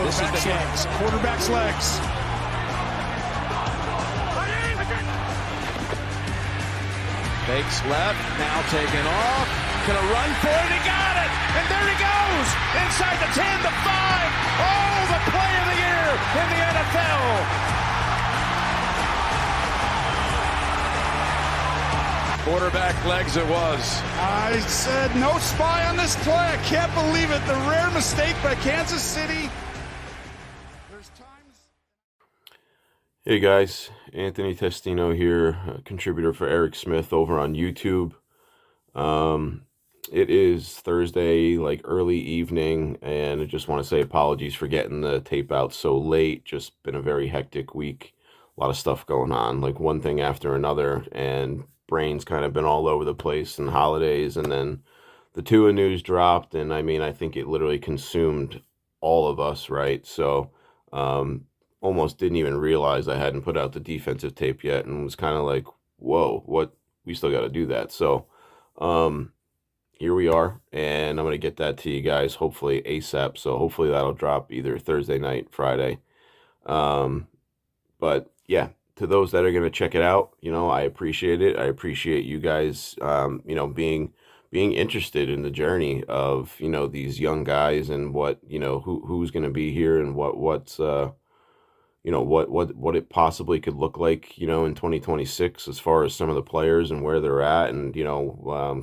This is the legs. Quarterback's legs. Fakes left, now taken off. Gonna run for it, he got it! And there he goes! Inside the 10, the 5. Oh, the play of the year in the NFL! Quarterback legs it was. I said no spy on this play. I can't believe it. The rare mistake by Kansas City. There's times. Hey guys, Anthony Testino here, a contributor for Eric Smith over on YouTube. It is Thursday, like early evening, and I just want to say apologies for getting the tape out so late. Just been a very hectic week. A lot of stuff going on, like one thing after another, and brain's kind of been all over the place, and holidays, and then the Tua news dropped, and I mean, I think it literally consumed all of us, right? So, almost didn't even realize I hadn't put out the defensive tape yet, and was kind of like, whoa, what, we still got to do that. So, here we are, and I'm going to get that to you guys, hopefully ASAP, so hopefully that'll drop either Thursday night, Friday. But yeah, to those that are going to check it out, I appreciate it. I appreciate you guys, being interested in the journey of, these young guys and what, who's going to be here and what it possibly could look like, in 2026 as far as some of the players and where they're at, and,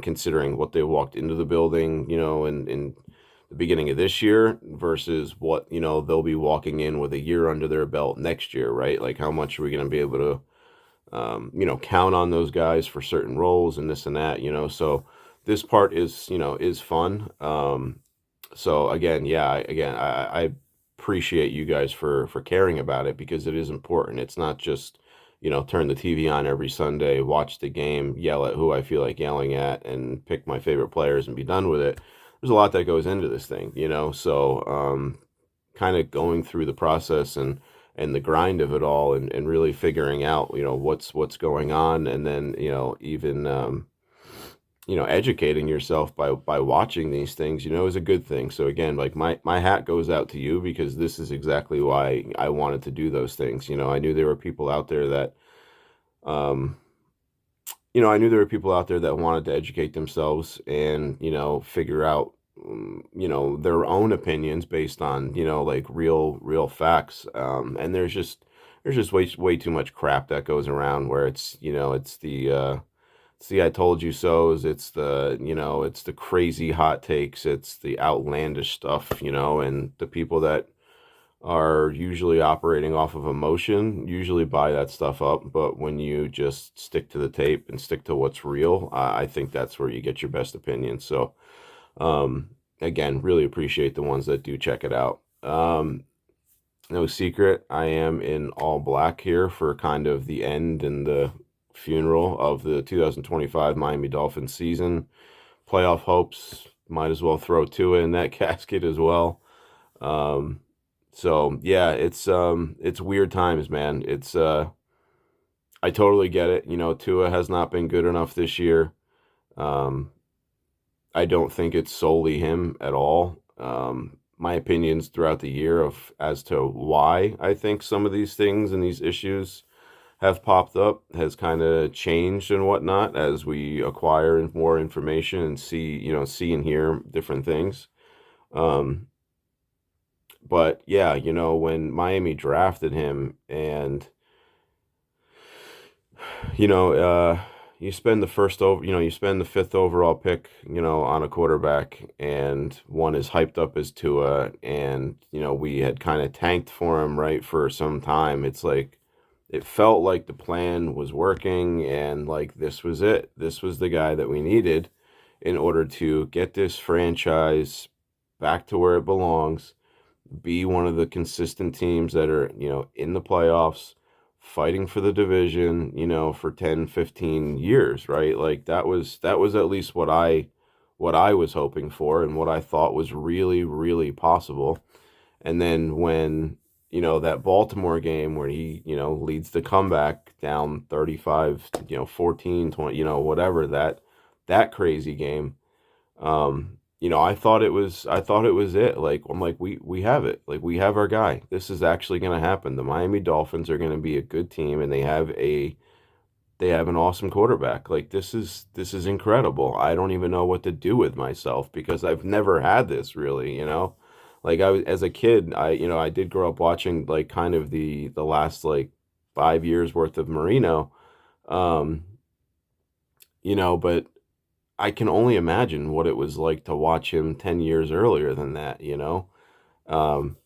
considering what they walked into the building, in the beginning of this year versus what, they'll be walking in with a year under their belt next year, right? Like how much are we going to be able to, count on those guys for certain roles and this and that, so this part is, is fun. So again, I appreciate you guys for caring about it, because it is important. It's not just, turn the TV on every Sunday, watch the game, yell at who I feel like yelling at, and pick my favorite players and be done with it. There's a lot that goes into this thing, so kind of going through the process and the grind of it all, and really figuring out, what's going on, and then, even educating yourself by watching these things, is a good thing. So again, like my hat goes out to you, because this is exactly why I wanted to do those things. I knew there were people out there that, wanted to educate themselves and, figure out, their own opinions based on, like real facts. And there's just way too much crap that goes around where it's, it's the I told you so's, it's the crazy hot takes, it's the outlandish stuff, and the people that are usually operating off of emotion usually buy that stuff up. But when you just stick to the tape and stick to what's real, I think that's where you get your best opinion. So, again, really appreciate the ones that do check it out. No secret, I am in all black here for kind of the end and the funeral of the 2025 Miami Dolphins season. Playoff hopes, might as well throw Tua in that casket as well. So yeah, it's weird times, man. It's I totally get it. Tua has not been good enough this year. I don't think it's solely him at all. My opinions throughout the year as to why I think some of these things and these issues have popped up has kind of changed and whatnot as we acquire more information and see and hear different things. But yeah, when Miami drafted him, and you spend the fifth overall pick, on a quarterback, and one is hyped up as Tua, and we had kind of tanked for him, right, for some time. It's like it felt like the plan was working, and like this was it. This was the guy that we needed in order to get this franchise back to where it belongs, be one of the consistent teams that are, in the playoffs, fighting for the division, for 10, 15 years, right? Like that was at least what I was hoping for and what I thought was really, really possible. And then when, that Baltimore game where he, leads the comeback down 35, 14, 20, whatever, that crazy game, I thought it was it. Like I'm like we have it. Like we have our guy. This is actually going to happen. The Miami Dolphins are going to be a good team, and they have an awesome quarterback. Like this is incredible. I don't even know what to do with myself because I've never had this really. Like I was as a kid, I did grow up watching like kind of the last like 5 years worth of Marino. Um, but I can only imagine what it was like to watch him 10 years earlier than that.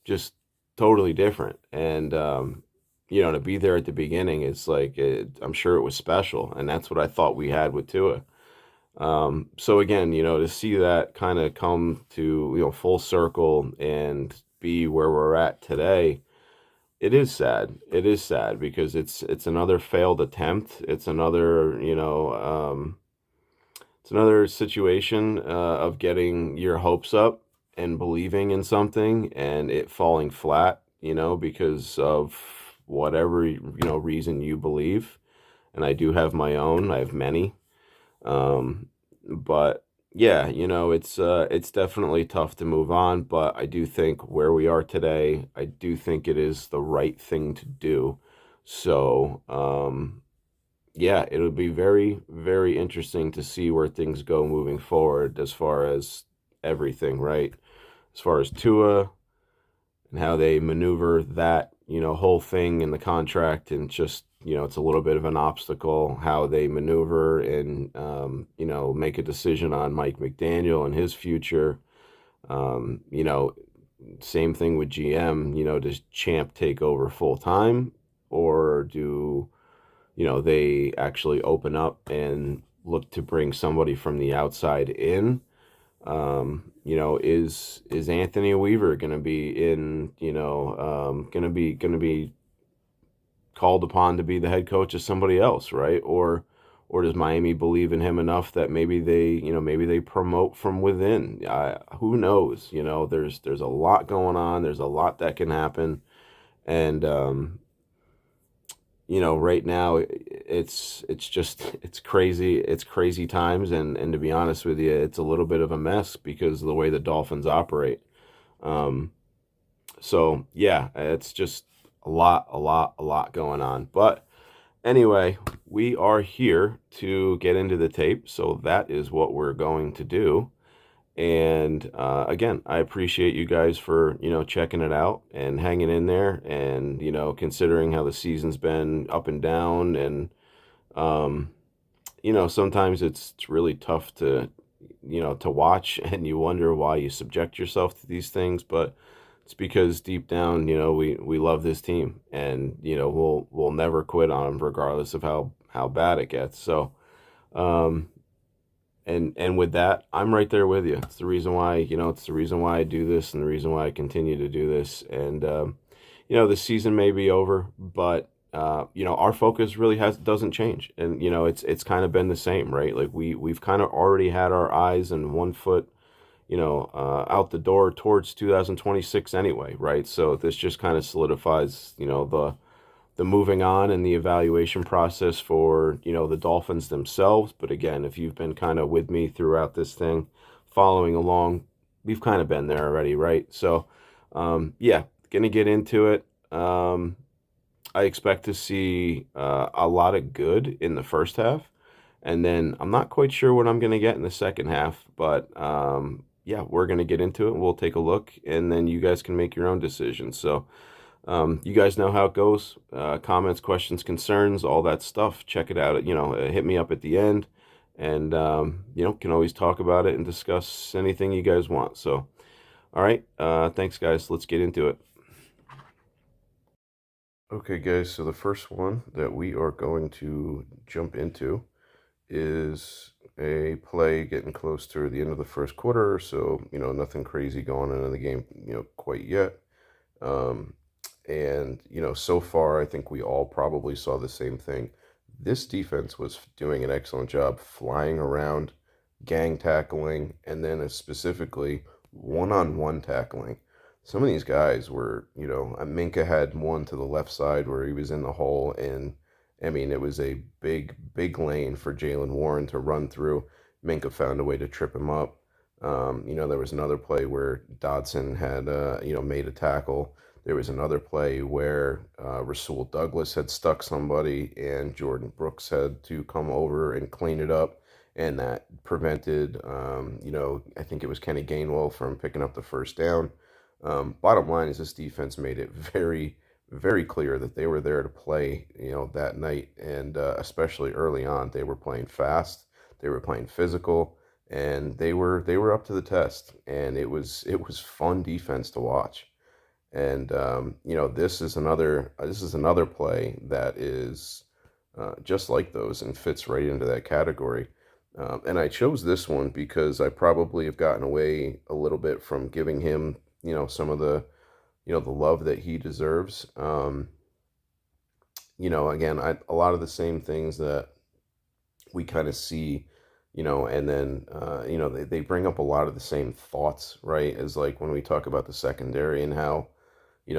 Just totally different. And to be there at the beginning, it's like I'm sure it was special, and that's what I thought we had with Tua. So again, to see that kind of come to full circle and be where we're at today, it is sad. It is sad because it's another failed attempt. It's another situation of getting your hopes up and believing in something and it falling flat, because of whatever, reason you believe. And I do have my own, I have many. But yeah, it's definitely tough to move on, but I do think where we are today, I do think it is the right thing to do. So, yeah, it'll be very, very interesting to see where things go moving forward as far as everything, right? As far as Tua and how they maneuver that, whole thing in the contract and just, it's a little bit of an obstacle how they maneuver and, make a decision on Mike McDaniel and his future. Um, you know, Same thing with GM, does Champ take over full time or do they actually open up and look to bring somebody from the outside in. Is Anthony Weaver going to be going to be called upon to be the head coach of somebody else, right? Or does Miami believe in him enough that maybe they promote from within? Who knows? There's a lot going on. There's a lot that can happen, and right now it's just it's crazy. It's crazy times, and to be honest with you, it's a little bit of a mess because of the way the Dolphins operate. Um, so yeah, it's just a lot going on. But anyway, we are here to get into the tape, so that is what we're going to do. And again, I appreciate you guys for, checking it out and hanging in there and, considering how the season's been up and down. And, sometimes it's really tough to watch and you wonder why you subject yourself to these things. But it's because deep down, we love this team and, we'll never quit on them regardless of how bad it gets. So, um, and with that, I'm right there with you. It's the reason why I do this and the reason why I continue to do this. And the season may be over, but our focus really doesn't change. And it's kind of been the same, right? Like we've kind of already had our eyes and one foot, out the door towards 2026 anyway, right? So this just kind of solidifies, the moving on and the evaluation process for the Dolphins themselves. But again, if you've been kind of with me throughout this thing, following along, we've kind of been there already, right? So yeah, gonna get into it. I expect to see a lot of good in the first half, and then I'm not quite sure what I'm gonna get in the second half, but yeah, we're gonna get into it. We'll take a look, and then you guys can make your own decisions. So you guys know how it goes. Comments, questions, concerns, all that stuff. Check it out. Hit me up at the end, and can always talk about it and discuss anything you guys want. So, all right. Thanks, guys. Let's get into it. Okay, guys. So the first one that we are going to jump into is a play getting close to the end of the first quarter. So nothing crazy going on in the game, quite yet. And, so far, I think we all probably saw the same thing. This defense was doing an excellent job flying around, gang tackling, and then specifically one-on-one tackling. Some of these guys were, Minka had one to the left side where he was in the hole, and I mean, it was a big, big lane for Jalen Warren to run through. Minka found a way to trip him up. There was another play where Dodson had, made a tackle. There was another play where Rasul Douglas had stuck somebody and Jordan Brooks had to come over and clean it up. And that prevented, I think it was Kenny Gainwell from picking up the first down. Bottom line is this defense made it very, very clear that they were there to play, that night. And especially early on, they were playing fast, they were playing physical, and they were up to the test, and it was fun defense to watch. And this is another play that is just like those and fits right into that category. And I chose this one because I probably have gotten away a little bit from giving him some of the love that he deserves. Again, a lot of the same things that we kind of see, and then, they bring up a lot of the same thoughts, right? As like when we talk about the secondary and how,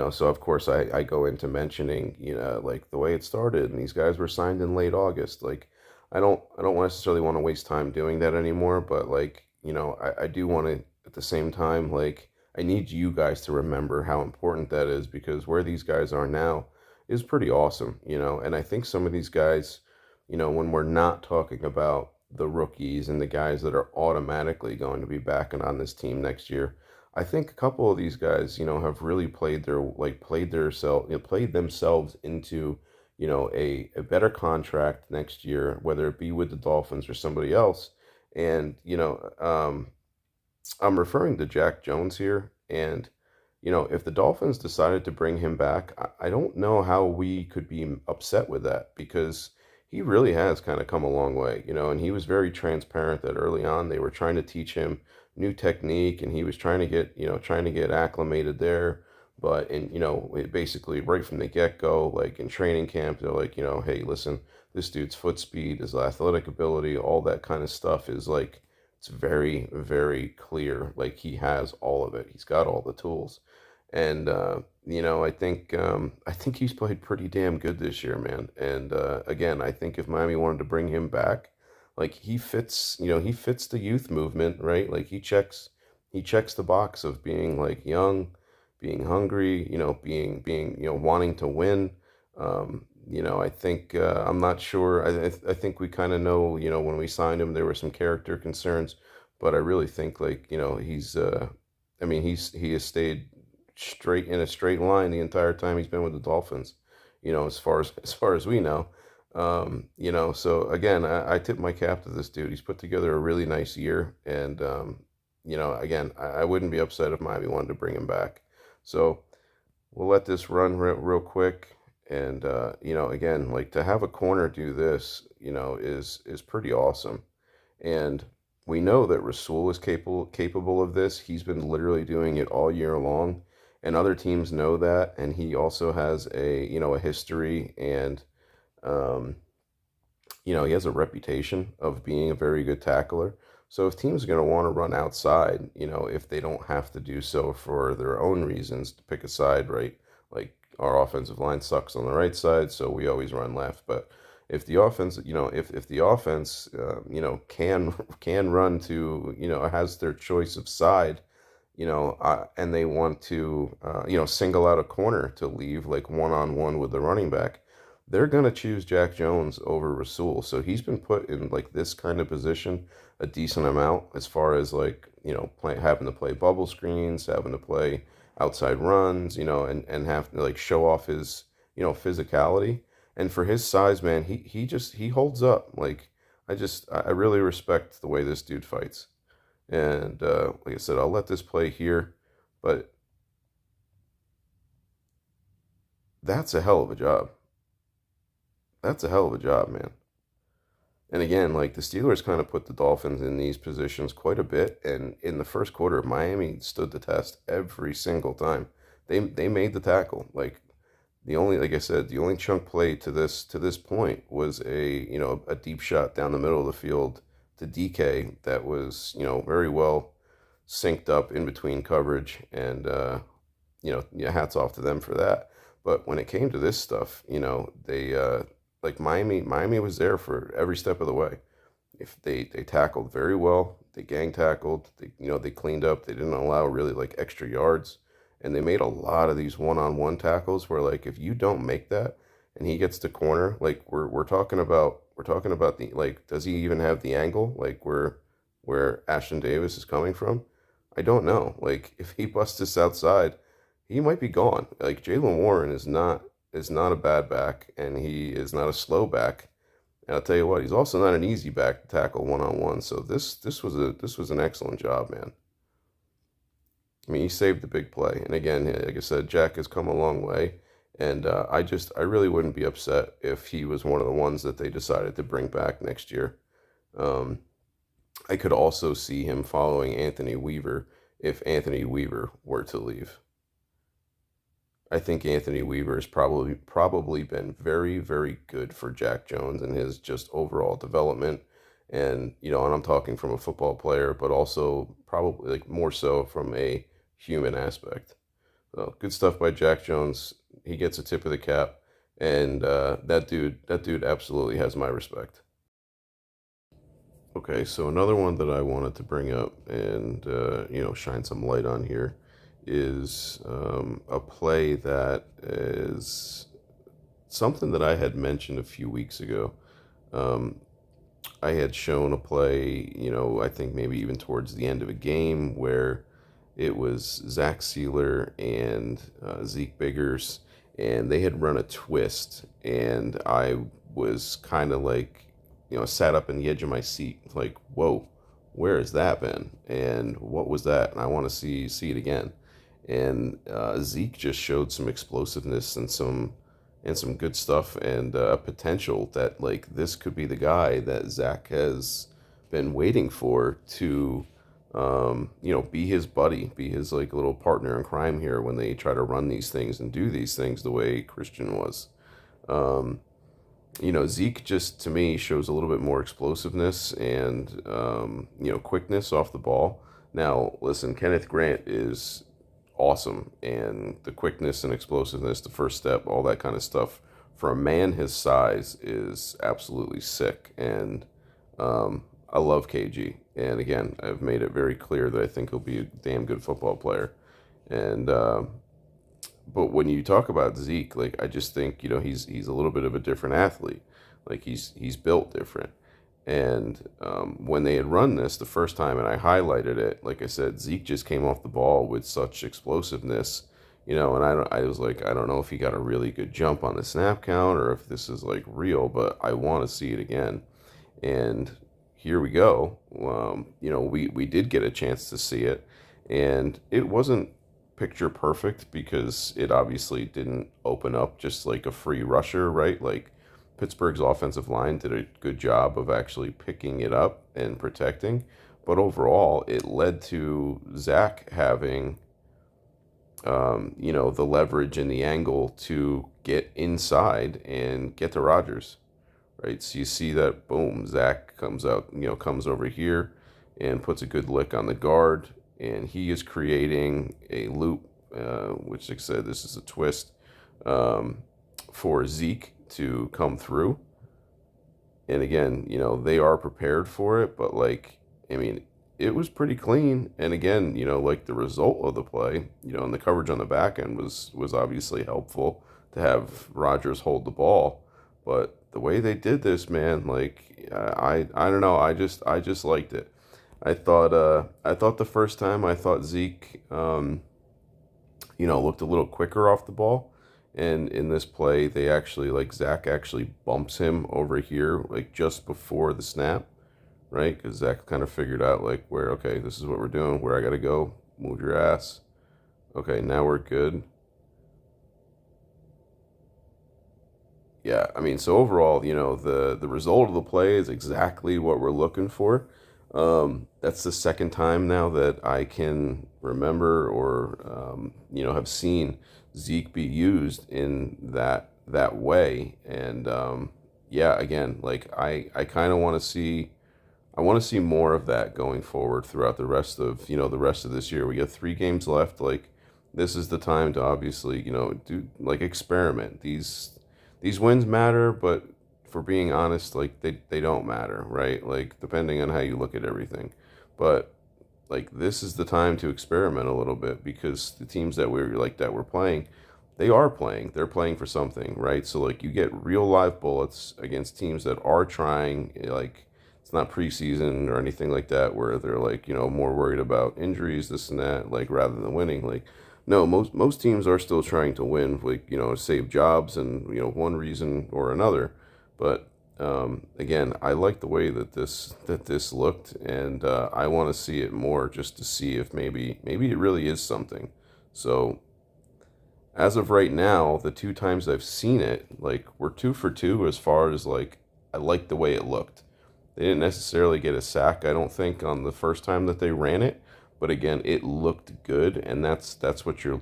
so of course I go into mentioning, like the way it started and these guys were signed in late August. Like, I don't necessarily want to waste time doing that anymore, but like, I do want to at the same time, like, I need you guys to remember how important that is because where these guys are now is pretty awesome, and I think some of these guys, when we're not talking about the rookies and the guys that are automatically going to be backing on this team next year, I think a couple of these guys, have really played themselves into, a better contract next year, whether it be with the Dolphins or somebody else. And, I'm referring to Jack Jones here. And, if the Dolphins decided to bring him back, I don't know how we could be upset with that because he really has kind of come a long way, and he was very transparent that early on they were trying to teach him new technique and he was trying to get acclimated there. But, basically right from the get-go, like in training camp, they're like, hey, listen, this dude's foot speed, his athletic ability, all that kind of stuff is like, it's very, very clear. Like he has all of it. He's got all the tools. And I think he's played pretty damn good this year, man. And again, I think if Miami wanted to bring him back, like he fits the youth movement, right? Like he checks the box of being like young, being hungry, being wanting to win. I think I'm not sure. I think we kind of know, when we signed him, there were some character concerns, but I really think like he's I mean he has stayed straight in a straight line the entire time he's been with the Dolphins, as far as we know. So again, I tip my cap to this dude. He's put together a really nice year, and again, I wouldn't be upset if Miami wanted to bring him back. So we'll let this run real quick. And again, like to have a corner do this, is pretty awesome. And we know that Rasul is capable of this. He's been literally doing it all year long, and other teams know that. And he also has a history, and um, he has a reputation of being a very good tackler. So if teams are going to want to run outside, if they don't have to do so for their own reasons to pick a side, right? Like our offensive line sucks on the right side, so we always run left. But if the offense, if the offense, can run to, has their choice of side, and they want to, single out a corner to leave like one on one with the running back, they're going to choose Jack Jones over Rasul. So he's been put in like this kind of position a decent amount as far as like, having to play bubble screens, having to play outside runs, and have to like show off his, physicality. And for his size, man, he holds up. Like I really respect the way this dude fights. And like I said, I'll let this play here, but that's a hell of a job. That's a hell of a job, man. And again, like the Steelers kind of put the Dolphins in these positions quite a bit, and in the first quarter, Miami stood the test every single time. They made the tackle. Like I said, the only chunk play to this point was a deep shot down the middle of the field to DK that was very well synced up in between coverage, and yeah, hats off to them for that. But when it came to this stuff, they like Miami was there for every step of the way. If they tackled very well, they gang tackled, they cleaned up, they didn't allow really like extra yards, and they made a lot of these one-on-one tackles where like if you don't make that and he gets to corner, like we're talking about the like does he even have the angle like where Ashton Davis is coming from? I don't know. Like if he busts this outside, he might be gone. Like Jalen Warren is not a bad back, and he is not a slow back. And I'll tell you what, he's also not an easy back to tackle one on one. So this was an excellent job, man. I mean, he saved the big play. And again, like I said, Jack has come a long way, and I really wouldn't be upset if he was one of the ones that they decided to bring back next year. Um, I could also see him following Anthony Weaver if Anthony Weaver were to leave. I think Anthony Weaver has probably been very, very good for Jack Jones and his just overall development. And I'm talking from a football player, but also probably like more so from a human aspect. So good stuff by Jack Jones. He gets a tip of the cap, and that dude absolutely has my respect. Okay, so another one that I wanted to bring up and shine some light on here is a play that is something that I had mentioned a few weeks ago. Um, I had shown a play, I think maybe even towards the end of a game where it was Zach Sealer and Zeke Biggers, and they had run a twist, and I was kind of like, sat up in the edge of my seat, like, whoa, where has that been? And what was that? And I want to see it again. And Zeke just showed some explosiveness and some good stuff and potential that like this could be the guy that Zach has been waiting for to be his buddy, be his like little partner in crime here when they try to run these things and do these things the way Christian was. Um, Zeke just to me shows a little bit more explosiveness and quickness off the ball. Now, listen, Kenneth Grant is awesome, and the quickness and explosiveness, the first step, all that kind of stuff for a man his size is absolutely sick. And I love KG. And again, I've made it very clear that I think he'll be a damn good football player. And but when you talk about Zeke, like I just think he's a little bit of a different athlete. Like he's built different. And when they had run this the first time, and I highlighted it, like I said, Zeke just came off the ball with such explosiveness, and I was like, I don't know if he got a really good jump on the snap count or if this is like real, but I want to see it again. And here we go. We did get a chance to see it, and it wasn't picture perfect because it obviously didn't open up just like a free rusher, right? Like Pittsburgh's offensive line did a good job of actually picking it up and protecting, but overall it led to Zach having the leverage and the angle to get inside and get to Rodgers, right? So you see that, boom, Zach comes out, comes over here and puts a good lick on the guard, and he is creating a loop, which, like I said, this is a twist for Zeke to come through. And again, they are prepared for it, but like, I mean, it was pretty clean. And again, like the result of the play, and the coverage on the back end was obviously helpful to have Rodgers hold the ball. But the way they did this, man, like I don't know, I just liked it. I thought the first time I thought Zeke looked a little quicker off the ball. And in this play, they actually, like, Zach actually bumps him over here, like, just before the snap, right? Because Zach kind of figured out, like, okay, this is what we're doing, where I got to go, move your ass. Okay, now we're good. Yeah, I mean, so overall, the result of the play is exactly what we're looking for. That's the second time now that I can remember or, have seen Zeke be used in that way. And yeah, again, like I kind of want to see. I want to see more of that going forward throughout the rest of this year. We got 3 games left. Like this is the time to obviously do like experiment. These wins matter, but for being honest, like they don't matter, right? Like depending on how you look at everything. But like this is the time to experiment a little bit because the teams that we're playing, they're playing for something, right? So like you get real live bullets against teams that are trying, like it's not preseason or anything like that where they're like, more worried about injuries, this and that, like rather than winning. Like no, most teams are still trying to win, like, save jobs and, one reason or another. But again, I like the way that this looked, and I want to see it more just to see if maybe it really is something. So as of right now, the two times I've seen it, like we're 2 for 2 as far as like I like the way it looked. They didn't necessarily get a sack, I don't think, on the first time that they ran it, but again, it looked good, and that's what you're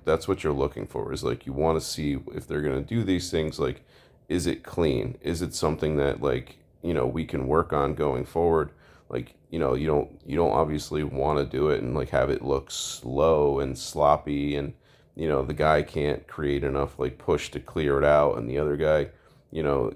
looking for. Is like you want to see if they're gonna do these things. Like, is it clean? Is it something that like we can work on going forward? Like you don't obviously want to do it and like have it look slow and sloppy, and the guy can't create enough like push to clear it out, and the other guy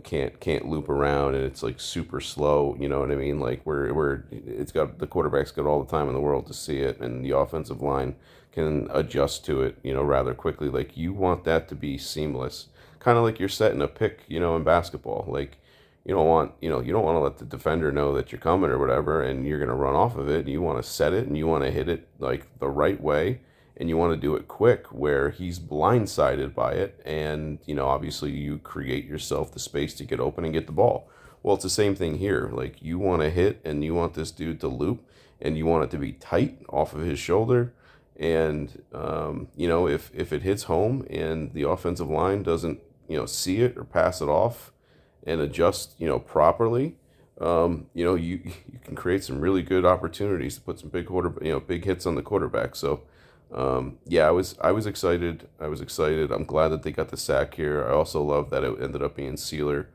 can't loop around, and it's like super slow, you know what I mean? Like where it's got the quarterback's got all the time in the world to see it, and the offensive line can adjust to it, rather quickly. Like you want that to be seamless, kind of like you're setting a pick, in basketball. Like you don't want to let the defender know that you're coming or whatever, and you're gonna run off of it. You want to set it, and you want to hit it like the right way, and you want to do it quick where he's blindsided by it, and obviously you create yourself the space to get open and get the ball. Well, it's the same thing here. Like you want to hit, and you want this dude to loop, and you want it to be tight off of his shoulder, and if it hits home and the offensive line doesn't see it or pass it off and adjust properly, you can create some really good opportunities to put some big hits on the quarterback. So yeah, I was excited. I was excited. I'm glad that they got the sack here. I also love that it ended up being Sealer.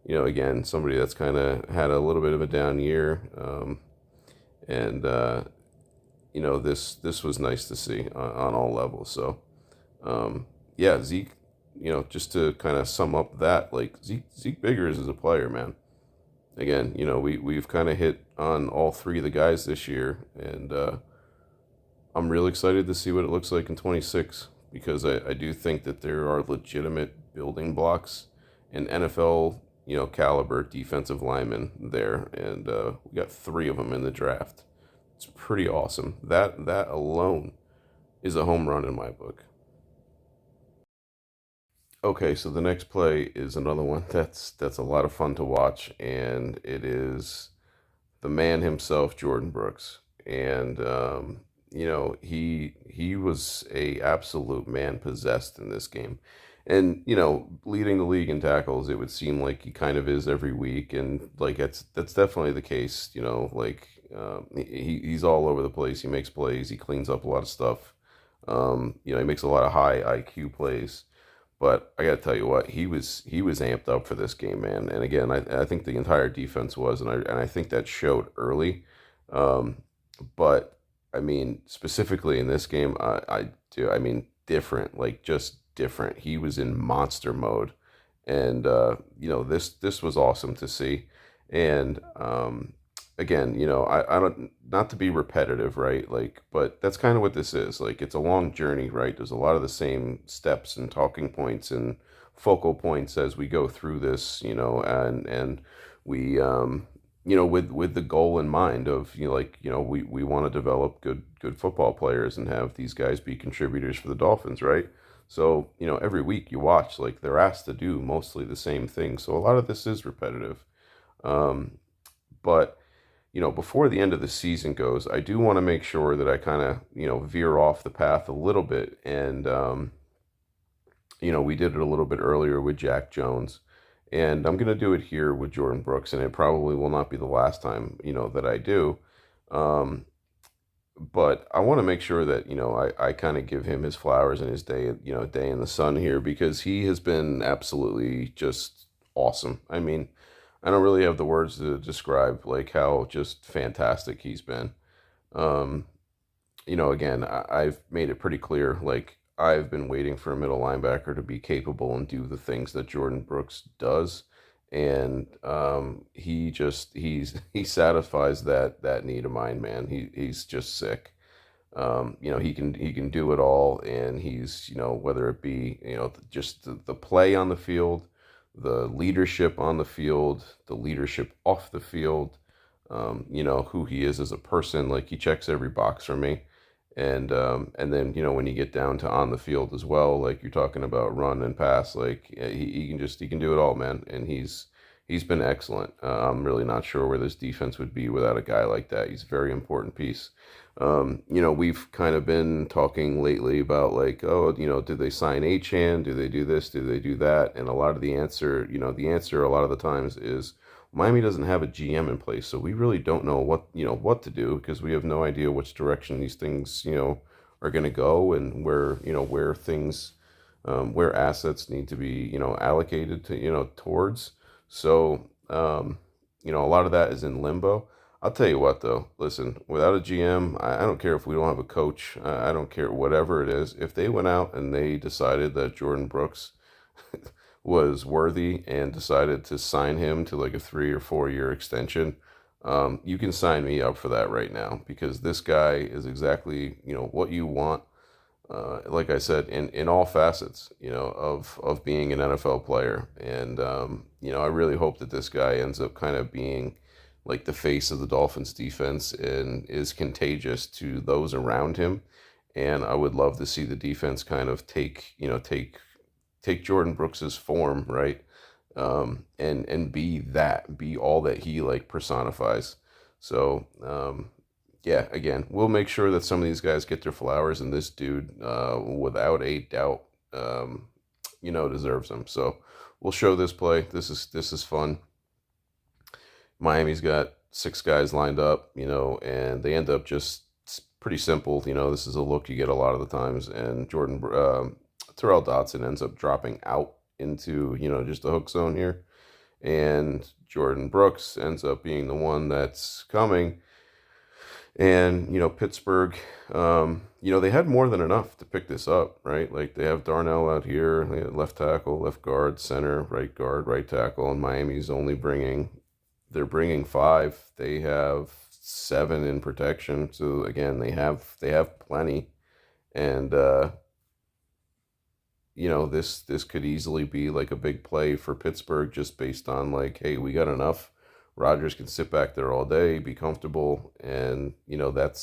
Again, somebody that's kind of had a little bit of a down year. And this was nice to see on all levels. So yeah, Zeke. Just to kind of sum up that, like Zeke Biggers is a player, man. Again, we've kind of hit on all three of the guys this year, and I'm real excited to see what it looks like in 26 because I do think that there are legitimate building blocks and NFL, caliber defensive linemen there, and we got three of them in the draft. It's pretty awesome. That alone is a home run in my book. Okay, so the next play is another one that's a lot of fun to watch, and it is the man himself, Jordan Brooks. And he was a absolute man possessed in this game. And leading the league in tackles, it would seem like he kind of is every week, and like that's definitely the case. Like he's all over the place. He makes plays. He cleans up a lot of stuff. He makes a lot of high IQ plays. But I got to tell you what, he was amped up for this game, man. And again, I think the entire defense was, and I think that showed early. Um, but I mean, specifically in this game, I do. I mean, different, like just different. He was in monster mode, and this was awesome to see. And again, I don't, not to be repetitive, right? Like, but that's kind of what this is. Like, it's a long journey, right? There's a lot of the same steps and talking points and focal points as we go through this, and we, with the goal in mind of, we want to develop good football players and have these guys be contributors for the Dolphins, right? So, every week you watch, like, they're asked to do mostly the same thing. So a lot of this is repetitive. Um, but before the end of the season goes, I do want to make sure that I kind of, veer off the path a little bit. And, we did it a little bit earlier with Jack Jones. And I'm going to do it here with Jordan Brooks. And it probably will not be the last time, that I do. Um, but I want to make sure that, I kind of give him his flowers and his day in the sun here because he has been absolutely just awesome. I mean, I don't really have the words to describe like how just fantastic he's been. Um, again, I've made it pretty clear, like I've been waiting for a middle linebacker to be capable and do the things that Jordan Brooks does. and he satisfies that need of mine, man. He's just sick. He can do it all, and he's, whether it be, just the play on the field, the leadership on the field, the leadership off the field, who he is as a person. Like, he checks every box for me. And then, when you get down to on the field as well, like you're talking about run and pass, like, he can do it all, man. And he's been excellent. I'm really not sure where this defense would be without a guy like that. He's a very important piece. We've kind of been talking lately about, like, oh, do they sign Achan? Do they do this? Do they do that? And a lot of the answer a lot of the times is Miami doesn't have a GM in place, so we really don't know what to do, because we have no idea which direction these things, are going to go, and where things, where assets need to be, allocated to, towards. So, a lot of that is in limbo. I'll tell you what, though. Listen, without a GM, I don't care if we don't have a coach. I don't care whatever it is. If they went out and they decided that Jordan Brooks was worthy and decided to sign him to like a 3 or 4 year extension, you can sign me up for that right now, because this guy is exactly, what you want. Like I said, in all facets, of being an NFL player. And, I really hope that this guy ends up kind of being like the face of the Dolphins defense and is contagious to those around him. And I would love to see the defense kind of take Jordan Brooks's form, right? And be all that he like personifies. So, yeah, again, we'll make sure that some of these guys get their flowers, and this dude, without a doubt, deserves them. So we'll show this play. This is fun. Miami's got 6 guys lined up, and they end up just pretty simple. This is a look you get a lot of the times, and Terrell Dotson ends up dropping out into, just the hook zone here, and Jordan Brooks ends up being the one that's coming. And, Pittsburgh, they had more than enough to pick this up, right? Like, they have Darnell out here, they have left tackle, left guard, center, right guard, right tackle, and Miami's they're bringing 5. They have 7 in protection. So again, they have plenty. And, this could easily be like a big play for Pittsburgh, just based on, like, hey, we got enough. Rodgers can sit back there all day, be comfortable, and that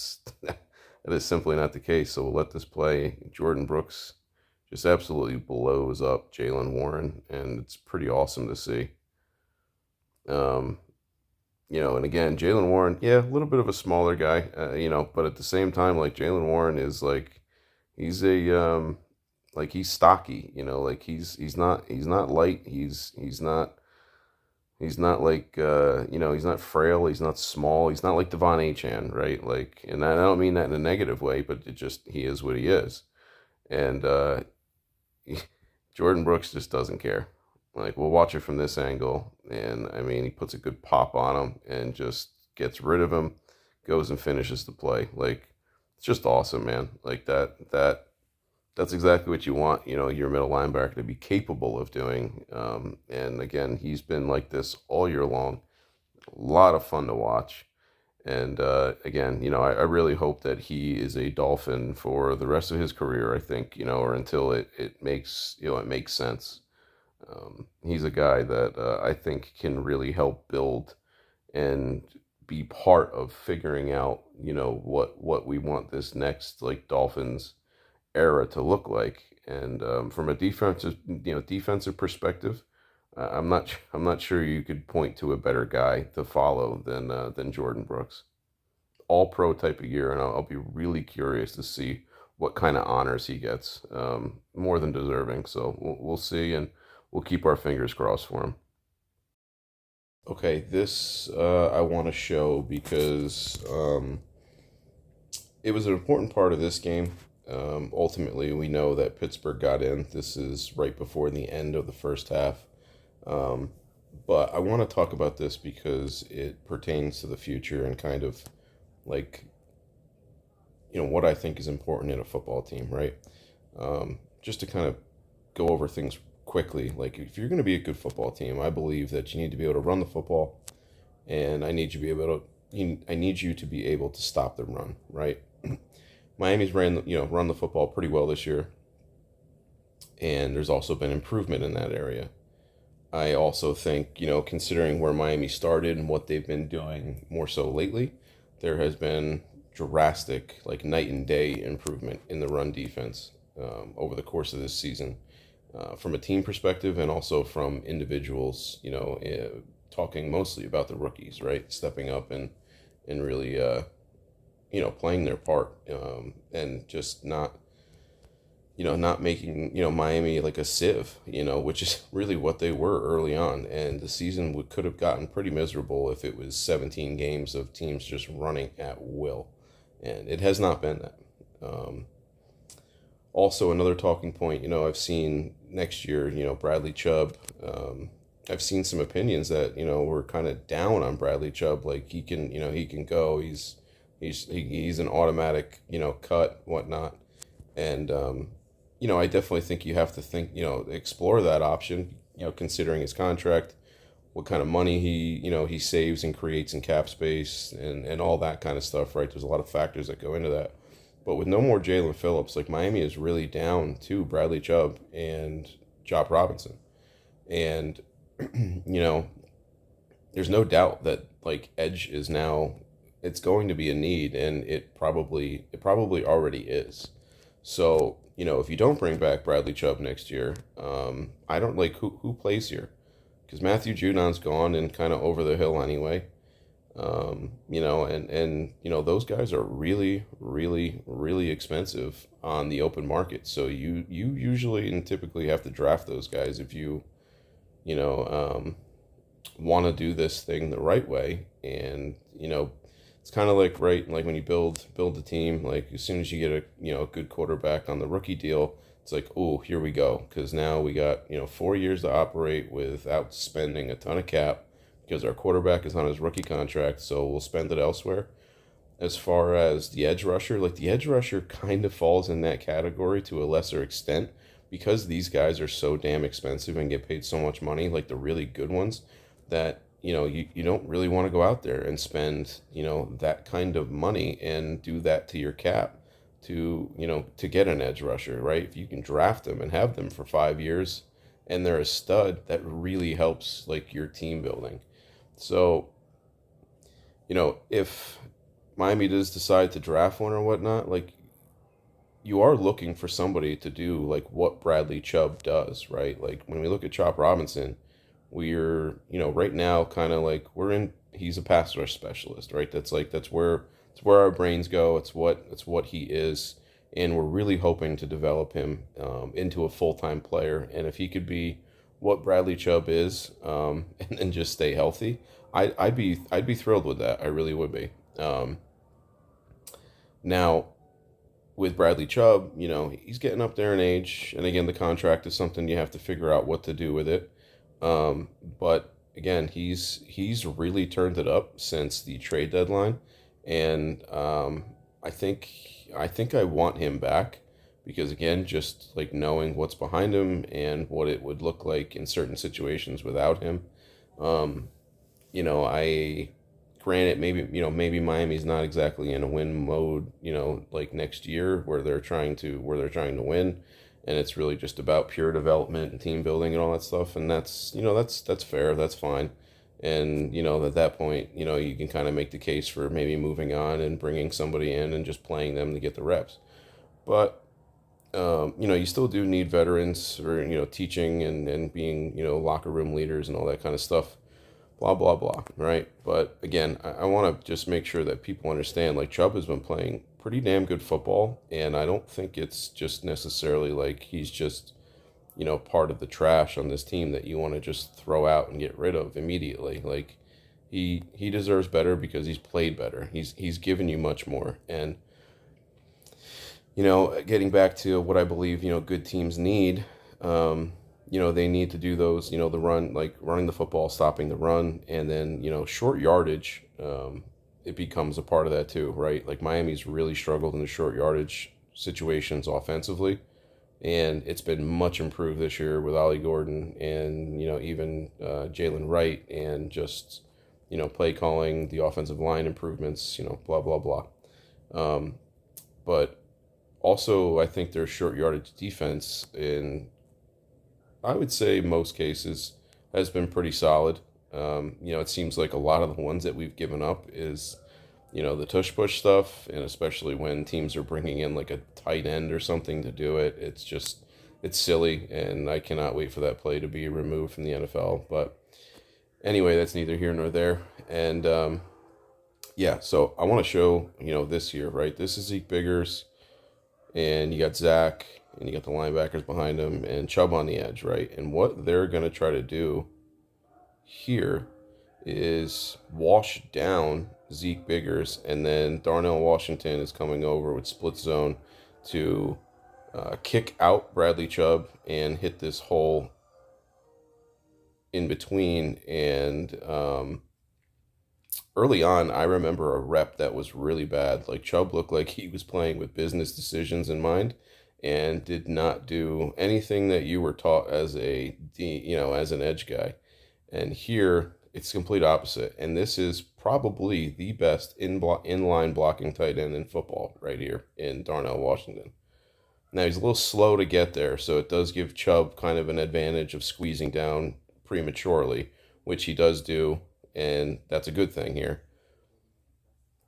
is simply not the case. So we'll let this play. Jordan Brooks just absolutely blows up Jaylen Warren, and it's pretty awesome to see. And again, Jaylen Warren, yeah, a little bit of a smaller guy, but at the same time, like, Jaylen Warren is like, he's he's stocky, like, he's not light, he's not like, he's not frail, he's not small, he's not like Devon Achan, right? Like, and I don't mean that in a negative way, but he is what he is. And Jordan Brooks just doesn't care. Like, we'll watch it from this angle, and I mean, he puts a good pop on him and just gets rid of him, goes and finishes the play. Like, it's just awesome, man. Like, that's exactly what you want, your middle linebacker to be capable of doing. And again, he's been like this all year long. A lot of fun to watch. And again, I really hope that he is a Dolphin for the rest of his career, I think, or until it makes sense. He's a guy that I think can really help build and be part of figuring out, what we want this next, like, Dolphins era to look like. And from a defensive perspective, I'm not sure you could point to a better guy to follow than Jordan Brooks. All pro type of year, and I'll be really curious to see what kind of honors he gets. More than deserving. So we'll see, and we'll keep our fingers crossed for him. Okay, this I want to show because it was an important part of this game. Ultimately, we know that Pittsburgh got in. This is right before the end of the first half. But I want to talk about this because it pertains to the future and kind of like, what I think is important in a football team, right? Just to kind of go over things quickly. Like, if you're going to be a good football team, I believe that you need to be able to run the football, and I need you to be able to stop the run, right? Miami's run the football pretty well this year, and there's also been improvement in that area. I also think, considering where Miami started and what they've been doing more so lately, there has been drastic, like night and day improvement in the run defense over the course of this season, from a team perspective and also from individuals, talking mostly about the rookies, right? Stepping up and really, playing their part, and just not making, Miami like a sieve, which is really what they were early on. And the season could have gotten pretty miserable if it was 17 games of teams just running at will. And it has not been that. Also, another talking point, I've seen next year, Bradley Chubb. I've seen some opinions that, were kind of down on Bradley Chubb. Like, he can go. He's an automatic, cut, whatnot. And, I definitely think you have to explore that option, considering his contract, what kind of money he saves and creates in cap space and all that kind of stuff, right? There's a lot of factors that go into that. But with no more Jalen Phillips, like, Miami is really down to Bradley Chubb and Job Robinson. And, there's no doubt that, like, edge is now, it's going to be a need, and it probably already is. So, if you don't bring back Bradley Chubb next year, I don't like who plays here, because Matthew Judon's gone and kind of over the hill anyway. Those guys are really, really, really expensive on the open market. So you usually and typically have to draft those guys if you want to do this thing the right way. And, it's kind of like, right, like when you build the team, like as soon as you get a good quarterback on the rookie deal, it's like, oh, here we go, because now we got 4 years to operate without spending a ton of cap, because our quarterback is on his rookie contract, so we'll spend it elsewhere. As far as the edge rusher, like, the edge rusher kind of falls in that category to a lesser extent, because these guys are so damn expensive and get paid so much money, like the really good ones, that you don't really want to go out there and spend, that kind of money and do that to your cap to get an edge rusher, right? If you can draft them and have them for 5 years and they're a stud, that really helps, like, your team building. So, if Miami does decide to draft one or whatnot, like, you are looking for somebody to do, like, what Bradley Chubb does, right? Like, when we look at Chop Robinson, we're, right now kind of like he's a pass rush specialist, right? That's where our brains go. It's what he is. And we're really hoping to develop him into a full-time player. And if he could be what Bradley Chubb is, and then just stay healthy, I'd be thrilled with that. I really would be. Now, with Bradley Chubb, he's getting up there in age, and again, the contract is something you have to figure out what to do with it. But again, he's really turned it up since the trade deadline, and I think I want him back, because again, just like knowing what's behind him and what it would look like in certain situations without him. I granted, maybe Miami's not exactly in a win mode, like next year where they're trying to win, and it's really just about pure development and team building and all that stuff. And that's fair. That's fine. And, at that point, you can kind of make the case for maybe moving on and bringing somebody in and just playing them to get the reps. But, you still do need veterans for, teaching and being, locker room leaders and all that kind of stuff. Blah, blah, blah, right? But again, I want to just make sure that people understand, like, Chubb has been playing pretty damn good football, and I don't think it's just necessarily like he's just, part of the trash on this team that you want to just throw out and get rid of immediately. Like, he deserves better because he's played better. He's given you much more. And, getting back to what I believe, good teams need, they need to do those, the run, like running the football, stopping the run, and then, short yardage, it becomes a part of that too, right? Like, Miami's really struggled in the short yardage situations offensively. And it's been much improved this year with Ollie Gordon and, even Jalen Wright and just, play calling, the offensive line improvements, blah, blah, blah. But also, I think their short yardage defense, in I would say most cases, has been pretty solid. It seems like a lot of the ones that we've given up is, the tush push stuff, and especially when teams are bringing in like a tight end or something to do it, it's silly, and I cannot wait for that play to be removed from the NFL. But anyway, that's neither here nor there. And yeah, so I want to show, this year, right? This is Zeke Biggers, and you got Zach, and you got the linebackers behind him, and Chubb on the edge, right? And what they're going to try to do here is wash down Zeke Biggers, and then Darnell Washington is coming over with split zone to kick out Bradley Chubb and hit this hole in between. And early on, I remember a rep that was really bad. Like, Chubb looked like he was playing with business decisions in mind and did not do anything that you were taught as as an edge guy. And here it's complete opposite. And this is probably the best inline blocking tight end in football right here in Darnell Washington. Now, he's a little slow to get there, so it does give Chubb kind of an advantage of squeezing down prematurely, which he does do, and that's a good thing here.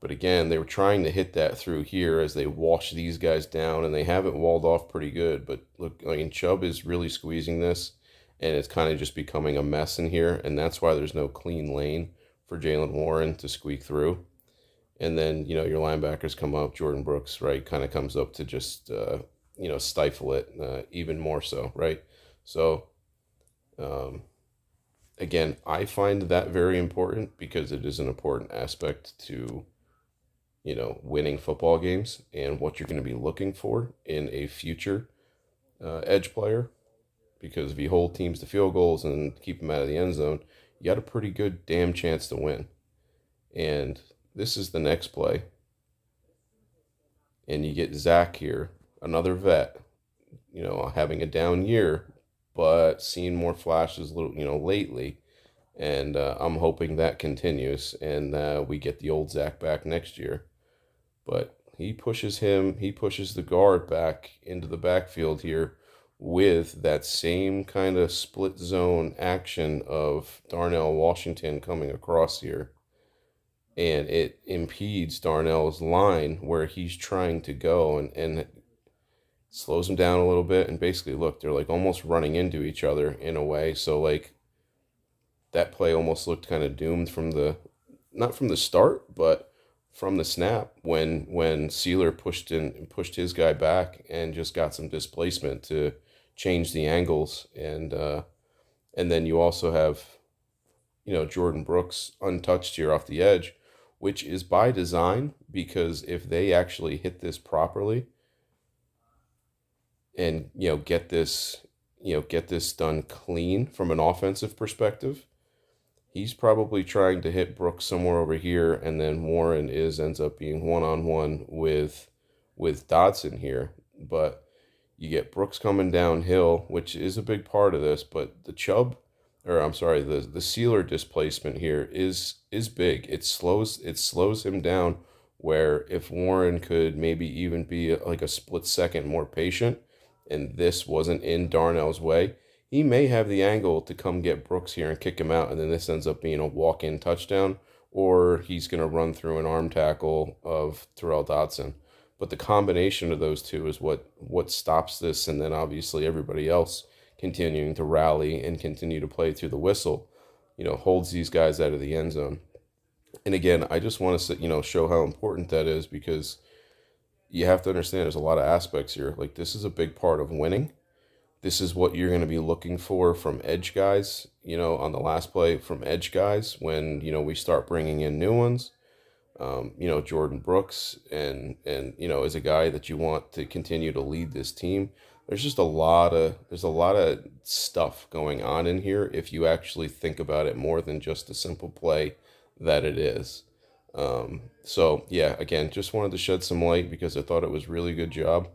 But again, they were trying to hit that through here as they wash these guys down, and they have it walled off pretty good. But look, Chubb is really squeezing this, and it's kind of just becoming a mess in here, and that's why there's no clean lane for Jaylen Warren to squeak through. And then, your linebackers come up, Jordan Brooks, right, kind of comes up to just, stifle it even more so, right? So, again, I find that very important because it is an important aspect to, winning football games and what you're going to be looking for in a future edge player. Because if you hold teams to field goals and keep them out of the end zone, you got a pretty good damn chance to win. And this is the next play. And you get Zach here, another vet, having a down year, but seeing more flashes, lately. And I'm hoping that continues and we get the old Zach back next year. But he pushes the guard back into the backfield here with that same kind of split zone action of Darnell Washington coming across here. And it impedes Darnell's line where he's trying to go and slows him down a little bit. And basically, look, they're like almost running into each other in a way. So like that play almost looked kind of doomed not from the start, but from the snap when Sealer pushed his guy back and just got some displacement to change the angles. And then you also have, Jordan Brooks untouched here off the edge, which is by design, because if they actually hit this properly and, get this done clean from an offensive perspective, he's probably trying to hit Brooks somewhere over here, and then Warren ends up being one-on-one with Dodson here. But you get Brooks coming downhill, which is a big part of this, but the Sealer displacement here is big. It slows him down, where if Warren could maybe even be like a split second more patient, and this wasn't in Darnell's way, he may have the angle to come get Brooks here and kick him out, and then this ends up being a walk-in touchdown, or he's going to run through an arm tackle of Terrell Dodson. But the combination of those two is what stops this, and then obviously everybody else continuing to rally and continue to play through the whistle, holds these guys out of the end zone. And again, I just want to show how important that is, because you have to understand there's a lot of aspects here. Like, this is a big part of winning. This is what you're going to be looking for from edge guys, on the last play from edge guys when, we start bringing in new ones. Jordan Brooks and is a guy that you want to continue to lead this team. There's a lot of stuff going on in here if you actually think about it more than just a simple play that it is. So yeah, again, just wanted to shed some light because I thought it was a really good job.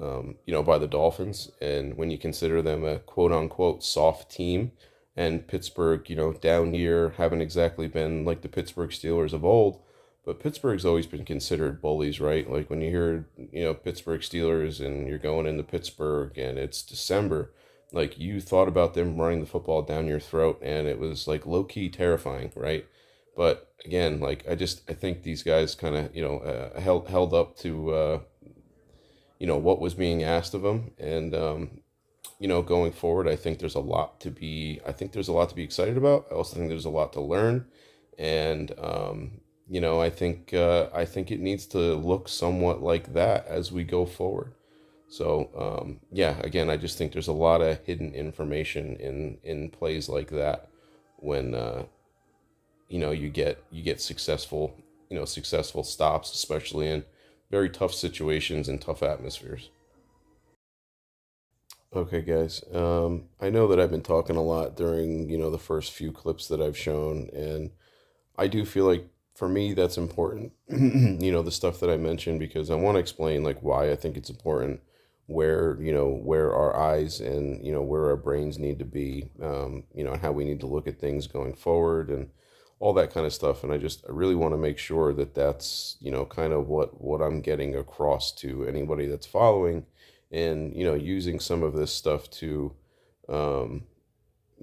by the Dolphins. And when you consider them a quote unquote soft team, and Pittsburgh, down year, haven't exactly been like the Pittsburgh Steelers of old, but Pittsburgh's always been considered bullies, right? Like when you hear, Pittsburgh Steelers and you're going into Pittsburgh and it's December, like you thought about them running the football down your throat and it was like low key terrifying, right? But again, like I think these guys kind of, held up to, what was being asked of them. And, going forward, I think there's a lot to be excited about. I also think there's a lot to learn. And, I think it needs to look somewhat like that as we go forward. So, yeah, again, I just think there's a lot of hidden information in plays like that when, you get successful stops, especially in very tough situations and tough atmospheres. Okay, guys. I know that I've been talking a lot during, the first few clips that I've shown, and I do feel like for me that's important, the stuff that I mentioned, because I want to explain like why I think it's important, where our eyes and, where our brains need to be, and how we need to look at things going forward and all that kind of stuff. And I really want to make sure that that's, kind of what I'm getting across to anybody that's following and, using some of this stuff to, um,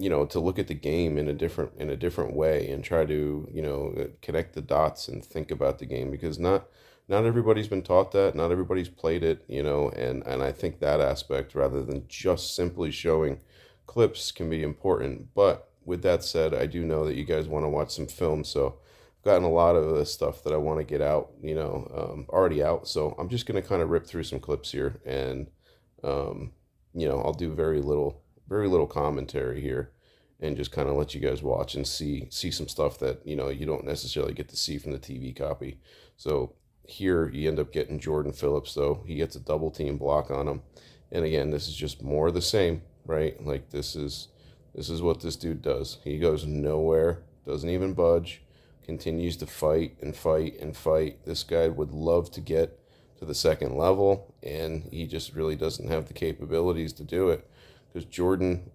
to look at the game in a different way and try to, connect the dots and think about the game, because not everybody's been taught that, not everybody's played it, and I think that aspect, rather than just simply showing clips, can be important. But with that said, I do know that you guys want to watch some film, so I've gotten a lot of the stuff that I want to get out, already out. So I'm just going to kind of rip through some clips here, and um, I'll do very little commentary here, and just kind of let you guys watch and see some stuff that you don't necessarily get to see from the TV copy. So here you end up getting Jordan Phillips, though he gets a double team block on him, and again, this is just more of the same, right? Like this is what this dude does. He goes nowhere, doesn't even budge, continues to fight and fight and fight. This guy would love to get to the second level, and he just really doesn't have the capabilities to do it, because Jordan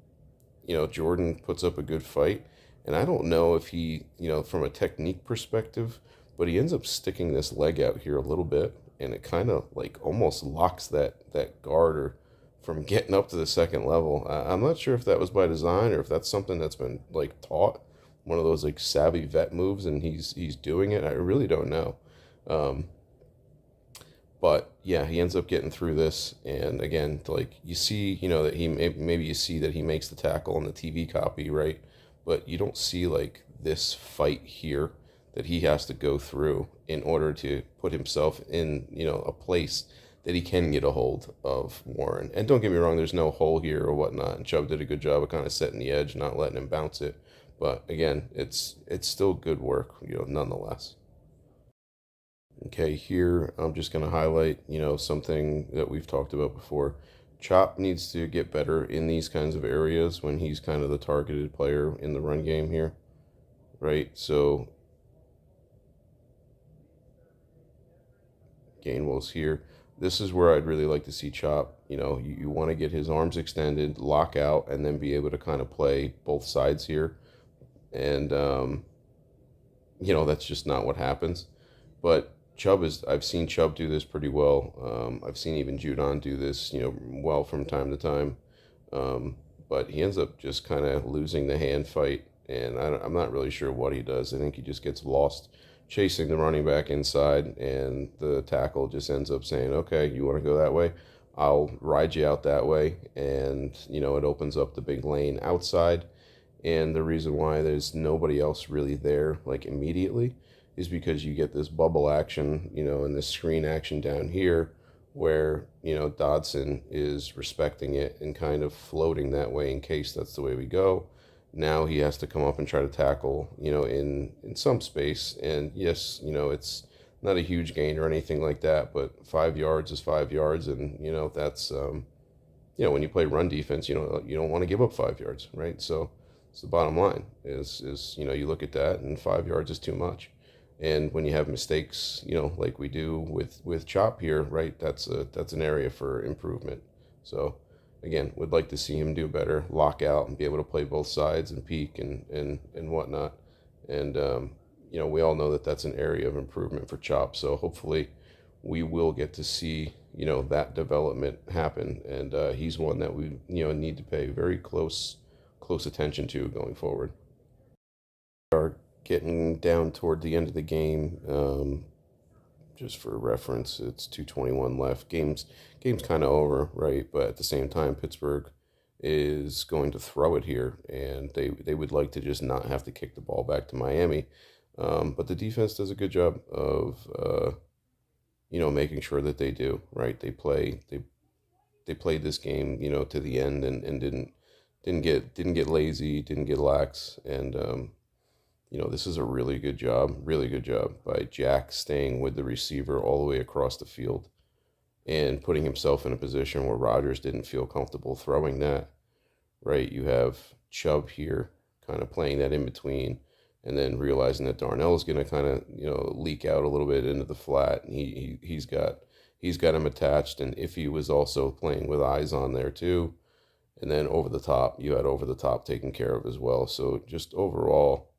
puts up a good fight. And I don't know if he, from a technique perspective, but he ends up sticking this leg out here a little bit, and it kind of like almost locks that guard from getting up to the second level. I'm not sure if that was by design or if that's something that's been like taught, one of those like savvy vet moves, and he's doing it. I really don't know. Um, but yeah, he ends up getting through this, and again, like you see, that maybe you see that he makes the tackle on the TV copy, right? But you don't see like this fight here that he has to go through in order to put himself in, a place that he can get a hold of Warren. And don't get me wrong, there's no hole here or whatnot. And Chubb did a good job of kind of setting the edge, not letting him bounce it. But again, it's still good work, nonetheless. Okay, here I'm just going to highlight, something that we've talked about before. Chop needs to get better in these kinds of areas when he's kind of the targeted player in the run game here, right? So Gainwell's here. This is where I'd really like to see Chop. You want to get his arms extended, lock out, and then be able to kind of play both sides here. And, that's just not what happens. But I've seen Chubb do this pretty well. I've seen even Judon do this, well from time to time. But he ends up just kind of losing the hand fight, and I'm not really sure what he does. I think he just gets lost chasing the running back inside, and the tackle just ends up saying, okay, you want to go that way? I'll ride you out that way. And, it opens up the big lane outside. And the reason why there's nobody else really there, like immediately, is because you get this bubble action, and this screen action down here where, Dodson is respecting it and kind of floating that way in case that's the way we go. Now he has to come up and try to tackle, in some space. And yes, it's not a huge gain or anything like that, but 5 yards is 5 yards. And, that's, when you play run defense, you don't want to give up 5 yards, right? So it's the bottom line is, you look at that and 5 yards is too much. And when you have mistakes, like we do with Chop here, right? That's an area for improvement. So again, would like to see him do better, lock out, and be able to play both sides and peak and whatnot. And we all know that that's an area of improvement for Chop. So hopefully, we will get to see that development happen. And he's one that we need to pay very close attention to going forward. Are getting down toward the end of the game. Just for reference, it's 2:21 left. Game's kind of over, right? But at the same time, Pittsburgh is going to throw it here, and they would like to just not have to kick the ball back to Miami. But the defense does a good job of making sure that they do, right. They played this game to the end, and didn't get lazy, didn't get lax. And this is a really good job by Jack staying with the receiver all the way across the field and putting himself in a position where Rodgers didn't feel comfortable throwing that, right? You have Chubb here kind of playing that in between, and then realizing that Darnell is going to kind of, leak out a little bit into the flat. And he's got him attached. And if he was also playing with eyes on there too. And then over the top, you had over the top taken care of as well. So just overall,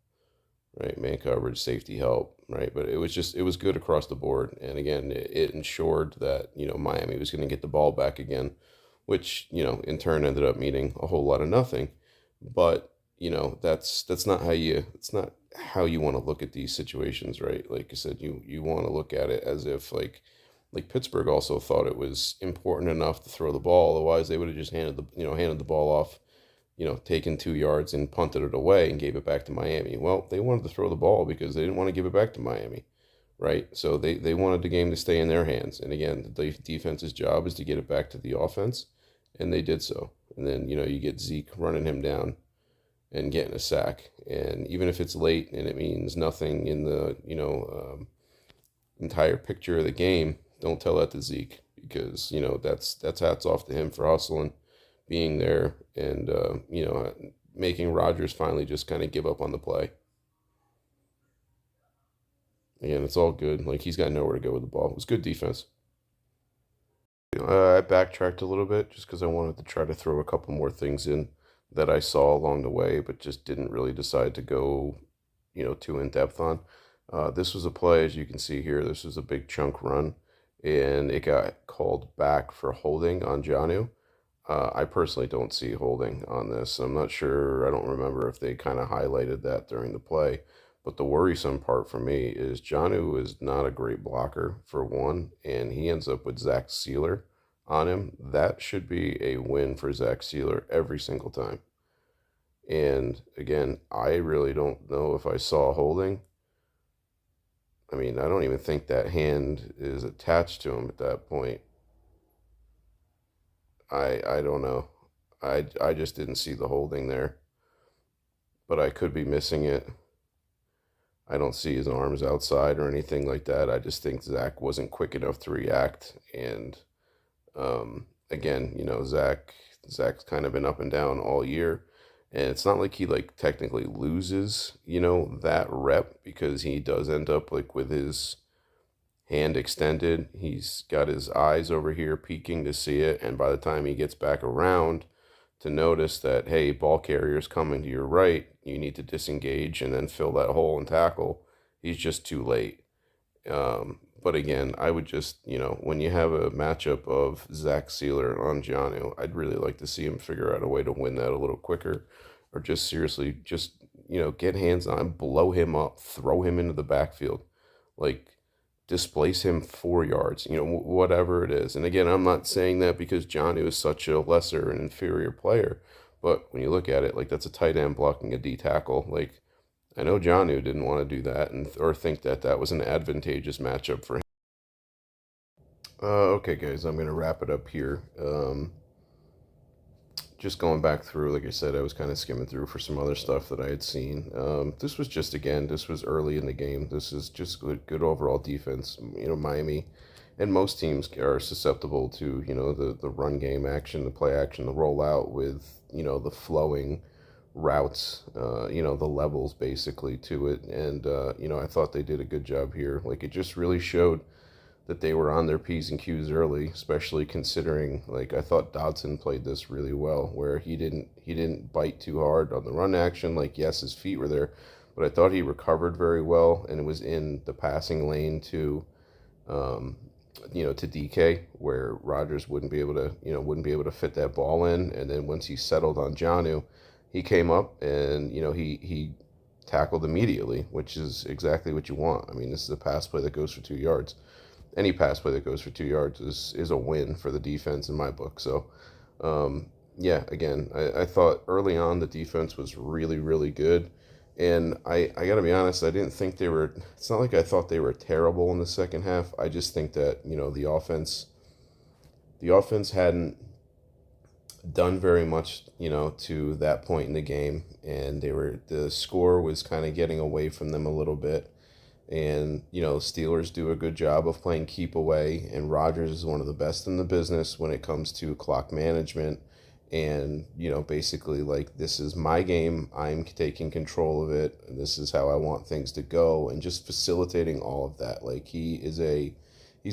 right, man coverage, safety help, right? But it was good across the board. And again, it ensured that, Miami was going to get the ball back again, which, in turn ended up meaning a whole lot of nothing. But, that's not how you want to look at these situations, right? Like I said, you want to look at it as if like Pittsburgh also thought it was important enough to throw the ball. Otherwise they would have just handed the ball off, taken 2 yards and punted it away and gave it back to Miami. Well, they wanted to throw the ball because they didn't want to give it back to Miami, right? So they wanted the game to stay in their hands. And again, the defense's job is to get it back to the offense, and they did so. And then, you get Zeke running him down and getting a sack. And even if it's late and it means nothing in the, entire picture of the game, don't tell that to Zeke, because, that's hats off to him for hustling, being there, and making Rodgers finally just kind of give up on the play. Again, it's all good. Like, he's got nowhere to go with the ball. It was good defense. I backtracked a little bit just because I wanted to try to throw a couple more things in that I saw along the way, but just didn't really decide to go, too in depth on. This was a play, as you can see here. This was a big chunk run, and it got called back for holding on Jonnu. I personally don't see holding on this. I'm not sure. I don't remember if they kind of highlighted that during the play. But the worrisome part for me is Jonnu is not a great blocker, for one, and he ends up with Zach Sealer on him. That should be a win for Zach Sealer every single time. And again, I really don't know if I saw holding. I mean, I don't even think that hand is attached to him at that point. I don't know. I just didn't see the holding there, but I could be missing it. I don't see his arms outside or anything like that. I just think Zach wasn't quick enough to react. And again, Zach's kind of been up and down all year, and it's not like he technically loses that rep, because he does end up with his hand extended. He's got his eyes over here peeking to see it, and by the time he gets back around to notice that, hey, ball carrier's coming to your right, you need to disengage and then fill that hole and tackle, he's just too late. But again, I would just, when you have a matchup of Zach Sealer on Jonnu, I'd really like to see him figure out a way to win that a little quicker, or just seriously, get hands on him, blow him up, throw him into the backfield, displace him 4 yards, whatever it is. And again, I'm not saying that because Jonnu is such a lesser and inferior player, but when you look at it, that's a tight end blocking a D tackle. I know Jonnu didn't want to do that, or think that that was an advantageous matchup for him. Okay, guys, I'm going to wrap it up here. Just going back through, like I said, I was kind of skimming through for some other stuff that I had seen. This was early in the game. This is just good overall defense. Miami and most teams are susceptible to, the run game action, the play action, the rollout with, the flowing routes, the levels basically to it. And, I thought they did a good job here. Like, it just really showed that they were on their P's and Q's early, especially considering, like, I thought Dodson played this really well, where he didn't bite too hard on the run action. Like, yes, his feet were there, but I thought he recovered very well, and it was in the passing lane to DK, where Rodgers wouldn't be able to fit that ball in. And then once he settled on Jonnu, he came up and, he tackled immediately, which is exactly what you want. I mean, this is a pass play that goes for 2 yards. Any pass play that goes for 2 yards is a win for the defense in my book. So, yeah, again, I thought early on the defense was really, really good. And I got to be honest, I didn't think they were, it's not like I thought they were terrible in the second half. I just think that, the offense hadn't done very much, to that point in the game. And the score was kind of getting away from them a little bit. And, Steelers do a good job of playing keep away, and Rodgers is one of the best in the business when it comes to clock management. And, basically, like, this is my game. I'm taking control of it. And this is how I want things to go. And just facilitating all of that. Like, he's a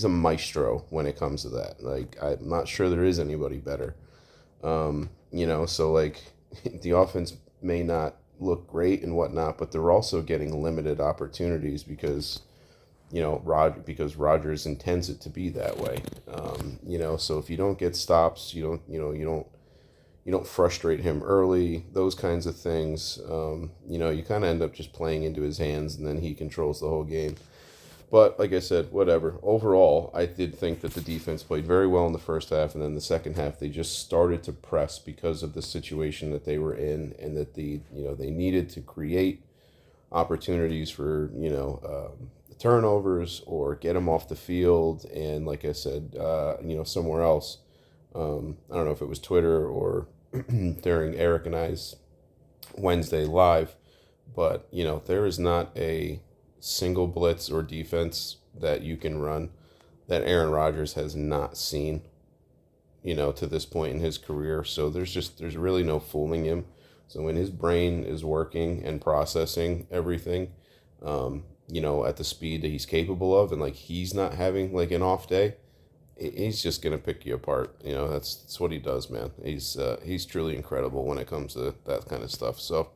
maestro when it comes to that. Like, I'm not sure there is anybody better. So, like, the offense may not look great and whatnot, but they're also getting limited opportunities because Rodgers intends it to be that way. So if you don't get stops, you don't frustrate him early, those kinds of things. You kind of end up just playing into his hands, and then he controls the whole game. But like I said, whatever. Overall, I did think that the defense played very well in the first half, and then the second half they just started to press because of the situation that they were in, and that they needed to create opportunities for turnovers or get them off the field. And like I said, somewhere else, I don't know if it was Twitter or during Eric and I's Wednesday live, but there is not a single blitz or defense that you can run that Aaron Rodgers has not seen, to this point in his career. So there's really no fooling him. So when his brain is working and processing everything, at the speed that he's capable of, and like he's not having like an off day, he's just gonna pick you apart. That's what he does, man. He's truly incredible when it comes to that kind of stuff. So,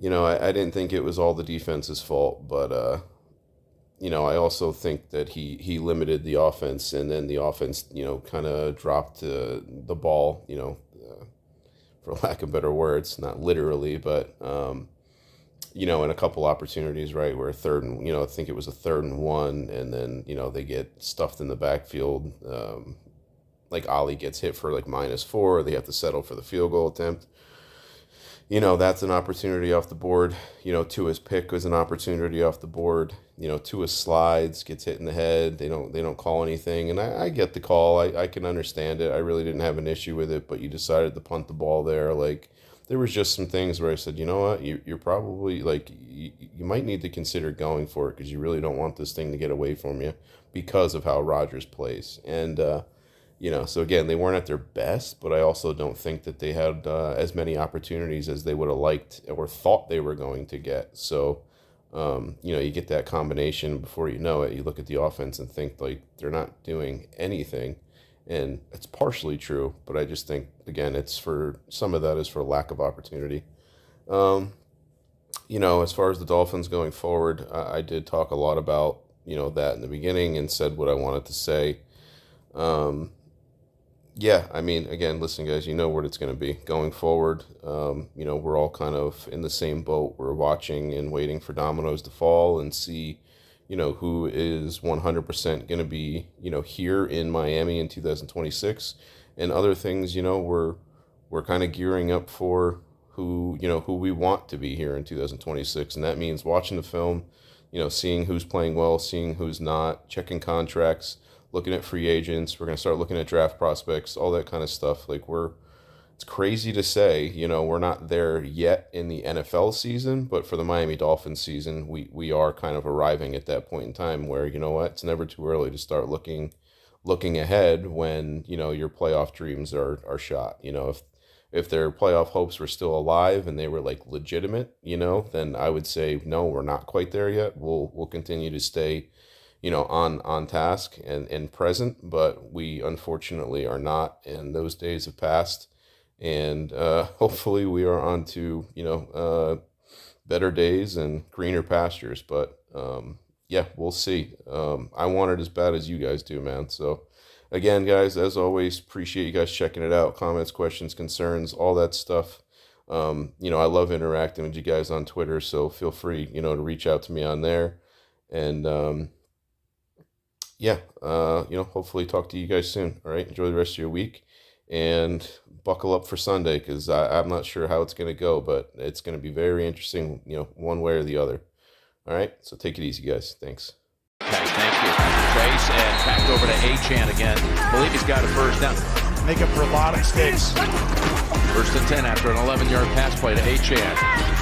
I didn't think it was all the defense's fault, but I also think that he limited the offense, and then the offense, kind of dropped the ball, for lack of better words, not literally, but in a couple opportunities, right, where I think it was a 3rd and 1, and then they get stuffed in the backfield. Like Ollie gets hit for like -4, they have to settle for the field goal attempt. That's an opportunity off the board. Tua's pick was an opportunity off the board. Tua's slides, gets hit in the head. They don't call anything. And I get the call. I can understand it. I really didn't have an issue with it, but you decided to punt the ball there. Like, there was just some things where I said, you know what, you're probably, like, you might need to consider going for it, because you really don't want this thing to get away from you because of how Rodgers plays. And, so again, they weren't at their best, but I also don't think that they had as many opportunities as they would have liked or thought they were going to get. So, you get that combination. Before you know it, you look at the offense and think, like, they're not doing anything. And it's partially true, but I just think, again, some of that is for lack of opportunity. As far as the Dolphins going forward, I did talk a lot about, that in the beginning, and said what I wanted to say. Yeah, I mean, again, listen, guys, you know what it's going to be going forward. We're all kind of in the same boat. We're watching and waiting for dominoes to fall and see, who is 100% going to be, here in Miami in 2026, and other things. We're kind of gearing up for who we want to be here in 2026, and that means watching the film, seeing who's playing well, seeing who's not, checking contracts, looking at free agents. We're going to start looking at draft prospects, all that kind of stuff. Like, it's crazy to say, we're not there yet in the NFL season, but for the Miami Dolphins season, we are kind of arriving at that point in time where, it's never too early to start looking ahead when, your playoff dreams are shot. if their playoff hopes were still alive and they were like legitimate, then I would say no, we're not quite there yet. We'll continue to stay, on task and present, but we unfortunately are not, and those days have passed. And hopefully we are on to better days and greener pastures. But yeah, we'll see. I want it as bad as you guys do, man. So again, guys, as always, appreciate you guys checking it out. Comments, questions, concerns, all that stuff. I love interacting with you guys on Twitter, so feel free, to reach out to me on there. And hopefully talk to you guys soon. All right, enjoy the rest of your week, and buckle up for Sunday, because I'm not sure how it's going to go, but it's going to be very interesting, one way or the other. All right, so take it easy, guys. Thanks. Okay, thank you. Trace, and back over to Achane again. I believe he's got a first down. Make up for a lot of mistakes. First and 10 after an 11-yard pass play to Achane.